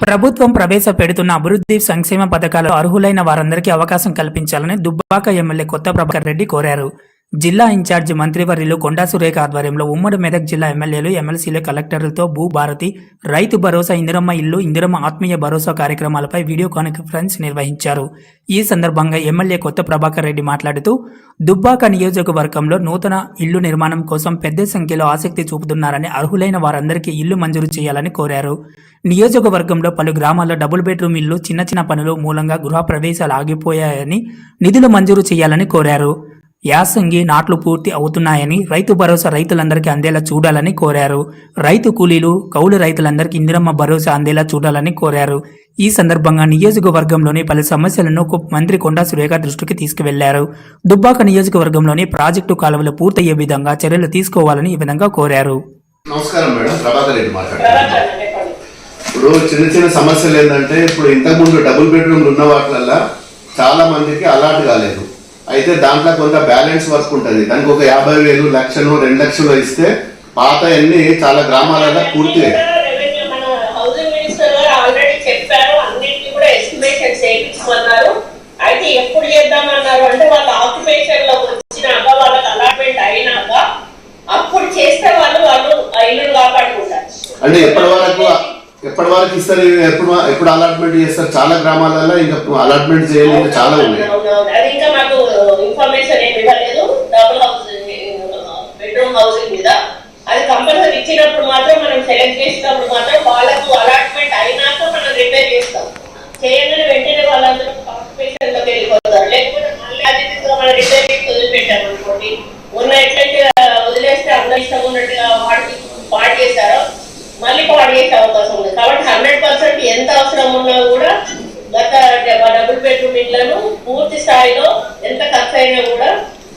ప్రభుత్వం ప్రవేశపెడుతున్న అభివృద్ధి సంక్షేమ పథకాలు అర్హులైన వారందరికీ అవకాశం కల్పించాలని దుబ్బాక ఎమ్మెల్యే కొత్త ప్రభాకర్ రెడ్డి కోరారు. జిల్లా ఇన్ఛార్జి మంత్రివర్యులు కొండా సురేఖ ఆధ్వర్యంలో ఉమ్మడి మెదక్ జిల్లా ఎమ్మెల్యేలు, ఎమ్మెల్సీలు, కలెక్టర్లతో భూభారతి, రైతు భరోసా, ఇందిరమ్మ ఇల్లు, ఇందిరమ్మ ఆత్మీయ భరోసా కార్యక్రమాలపై వీడియో కాన్ఫరెన్స్ నిర్వహించారు. ఈ సందర్భంగా ఎమ్మెల్యే కొత్త ప్రభాకర్ రెడ్డి మాట్లాడుతూ దుబ్బాక నియోజకవర్గంలో నూతన ఇల్లు నిర్మాణం కోసం పెద్ద సంఖ్యలో ఆసక్తి చూపుతున్నారని, అర్హులైన వారందరికీ ఇల్లు మంజూరు చేయాలని కోరారు. నియోజకవర్గంలో పలు గ్రామాల్లో డబుల్ బెడ్రూమ్ ఇల్లు, చిన్న చిన్న పనులు మూలంగా గృహ ప్రవేశాలు ఆగిపోయాయని, నిధులు మంజూరు చేయాలని కోరారు. యాసంగి నాట్లు పూర్తి అవుతున్నాయని, రైతు భరోసా రైతులందరికీ అందేలా చూడాలని కోరారు. రైతు కూలీలు, కౌలు రైతులందరికీ ఇందిరమ్మ భరోసా అందేలా చూడాలని కోరారు. ఈ సందర్భంగా నియోజకవర్గంలోని పలు సమస్యలను మంత్రి కొండా సురేఖ దృష్టికి తీసుకువెళ్లారు. దుబ్బాక నియోజకవర్గంలోని ప్రాజెక్టు కాలువలు పూర్తయ్యే విధంగా చర్యలు తీసుకోవాలని ఈ విధంగా కోరారు. నమస్కారం మేడం, ప్రభాకర్ రెడ్డి మాట్లాడుతున్నాను. ఇప్పుడు చిన్న చిన్న సమస్యలు ఏంటంటే, ఇప్పుడు ఇంతకుముందు డబుల్ బెడ్రూమ్లు ఉన్న వాటిలల్లో చాలా మందికి అలాట్ కాలేదు. అయితే దాంట్లో కొంత బ్యాలెన్స్ వర్క్ ఉంటుంది. దానికి ఒక 50,000, 1,00,000, 2 లక్షలు ఇస్తే పాత అన్ని చాలా గ్రామాలలో పూర్తి అయితే ఎప్పుడు చేద్దామన్నారు అంటే వాళ్ళ ఆక్యుపేషన్ లో వచ్చినాక వాళ్ళకి అలాట్మెంట్ అయినాక అప్పుడు చేస్తే వాళ్ళు ఇల్లు కాపాడుకుంటారు. అంటే ఎప్పటి వరకు ఇస్తారు, ఎప్పుడు అలాట్మెంట్ చేస్తారు? చాలా గ్రామాలలో ఇంకా అలాట్మెంట్ చేయలేదు, చాలా ఉన్నాయి. అది ఇంకా మాకు ఇన్ఫర్మేషన్ ఏమి ఇవ్వలేదు. డబుల్ బెడ్రూమ్ హౌసింగ్ మీద అది కంపల్సరీ ఇచ్చినప్పుడు మాత్రం మనం సెలెక్ట్ చేసినప్పుడు మాత్రం వాళ్ళకు అలాట్మెంట్ అయినాక మనం రిపేర్ చేస్తాం. చేయగానే వెంటనే వాళ్ళందరూ ఆక్యుపేషన్ లోకి వెళ్ళిపోతారు. లేకపోతే మళ్ళీ అది మనం రిపేర్ చేసి వదిలిపెట్టాము అనుకోండి, ఉన్న ఎట్లయితే వదిలేస్తే అందరూ ఇష్టం ఉన్నట్టుగా పాడు చేస్తారో మళ్ళీ పాడు చేసే అవకాశం ఉంది. కాబట్టి 100% ఎంత అవసరం ఉన్నా కూడా గత డబుల్ బెడ్రూమ్ ఇళ్లను పూర్తి స్థాయిలో ఎంత ఖర్చు అయినా కూడా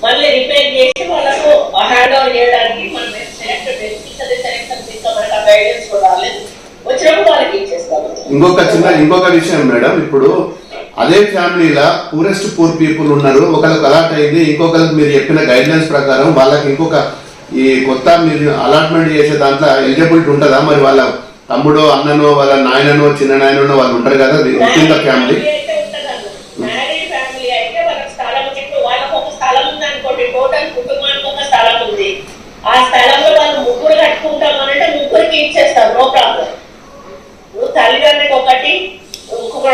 మళ్ళీ రిపేర్ చేసి వాళ్ళకు హ్యాండ్ ఓవర్ చేయడానికి మనం మనకు గైడెన్స్ కూడా రాలేదు. వచ్చినప్పుడు వాళ్ళకి ఇచ్చేస్తాము. ఇంకొక విషయం మేడం, ఇప్పుడు అదే ఫ్యామిలీలా పూరెస్ట్ పూర్ పీపుల్ ఉన్నారు. ఒకరికి అలాట్ అయింది, ఇంకొకరికి మీరు చెప్పిన గైడ్లైన్స్ ప్రకారం వాళ్ళకి ఇంకొక ఈ కొత్త మీరు అలాట్మెంట్ చేసే దాంట్లో ఎలిజిబిలిటీ ఉంటుందా? మరి వాళ్ళ తమ్ముడో, అన్ననో, వాళ్ళ నాయననో, చిన్న నాయనో వాళ్ళు ఉంటారు కదా ఫ్యామిలీ. టోటల్ కుటుంబానికి ఒక స్థలం ఉంది. ఆ స్థలంలో వాళ్ళు ముగ్గురు కట్టుకుంటాం అంటే ముగ్గురికి ఇచ్చేస్తారు, నో ప్రాబ్లం. తల్లిదండ్రికి ఒకటి, ఇంకొక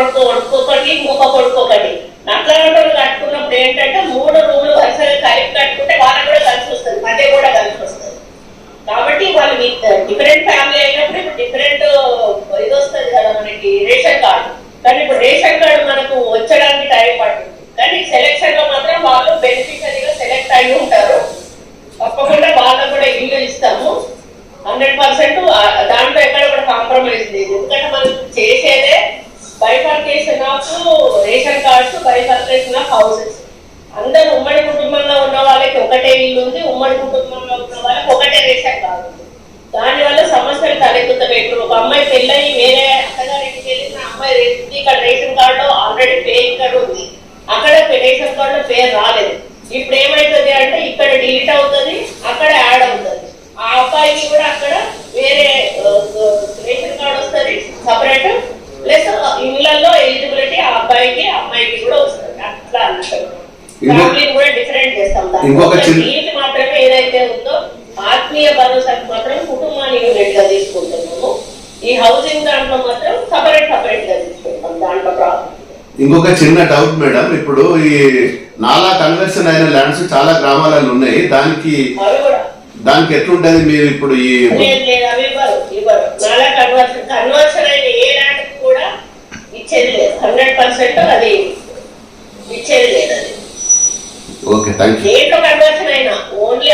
కొడుకు ఒకటి, నట్లగడ్డలు కట్టుకున్నప్పుడు ఏంటంటే 3 రూములు వరుసగా కలిపి కట్టుకుంటే వాళ్ళకి కూడా కలిసి వస్తుంది, మధ్య కూడా కలిసి వస్తుంది. కాబట్టి వాళ్ళు డిఫరెంట్ ఫ్యామిలీ అయినప్పుడు ఇప్పుడు డిఫరెంట్ ఇది వస్తుంది కదా మనకి రేషన్ కార్డు. కానీ ఇప్పుడు రేషన్ కార్డు మనకు వచ్చడానికి టైం పడుతుంది. కానీ సెలెక్షన్ లో మాత్రం వాళ్ళు బెనిఫిషరీగా సెలెక్ట్ అయి ఉంటారు. తప్పకుండా వాళ్ళకు కూడా ఇల్లు ఇస్తాము 100%. దాంట్లో ఎక్కడ కూడా కాంప్రమైజ్ లేదు. ఎందుకంటే మనం చేసేదే bifurcation of ration cards, bifurcation of houses. అందరూ ఉమ్మడి కుటుంబంలో ఉన్న వాళ్ళకి ఒకటే ఇల్లు ఉంది, ఉమ్మడి కుటుంబంలో ఉన్న వాళ్ళకి ఒకటే రేషన్ కార్డు ఉంది. దానివల్ల సమస్యలు తలెత్తుతాయి. ఇప్పుడు ఒక అమ్మాయి పెళ్ళయి వేరే అత్తగారికి వెళ్ళిన అమ్మాయి ఇక్కడ రేషన్ కార్డు ఆల్రెడీ పేరు ఇక్కడ ఉంది, అక్కడ రేషన్ కార్డులో పేరు రాలేదు. ఇప్పుడు ఏమైతుంది అంటే ఇక్కడ డిలీట్ అవుతుంది, అక్కడ యాడ్ అవుతుంది. ఆ అబ్బాయికి కూడా అక్కడ వేరే రేషన్ కార్డు వస్తుంది సపరేట్, ప్లస్ ఇళ్లలో ఎలిజిబిలిటీ ఆ అబ్బాయికి అమ్మాయికి కూడా వస్తుంది. అట్లా అన్నట్టు ఫ్యామిలీని కూడా డిఫరెంట్ చేస్తాం. దీనికి మాత్రమే ఏదైతే ఉందో ఆత్మీయ భరోసాకి మాత్రం కుటుంబాన్ని యూనిట్ గా తీసుకుంటున్నాము. ఈ హౌసింగ్ దాంట్లో మాత్రం సపరేట్ గా తీసుకుంటాం. దాంట్లో ప్రాబ్లం. ఇంకొక చిన్న డౌట్ మేడం, ఇప్పుడు ఈ నాలా కన్వర్షన్ అయిన ల్యాండ్స్ చాలా గ్రామాలలో ఉన్నాయి. దానికి ఎట్లుంటది? మీరు ఇప్పుడు ఈ నాలా కన్వర్షన్ అయిన ఏ ల్యాండ్ కూడా ఇచ్చేది లేదు, 100% అది ఇచ్చేది లేదు. అది ఓకే, థాంక్యూ. దేంట్లో కన్వర్షన్ అయినా ఓన్లీ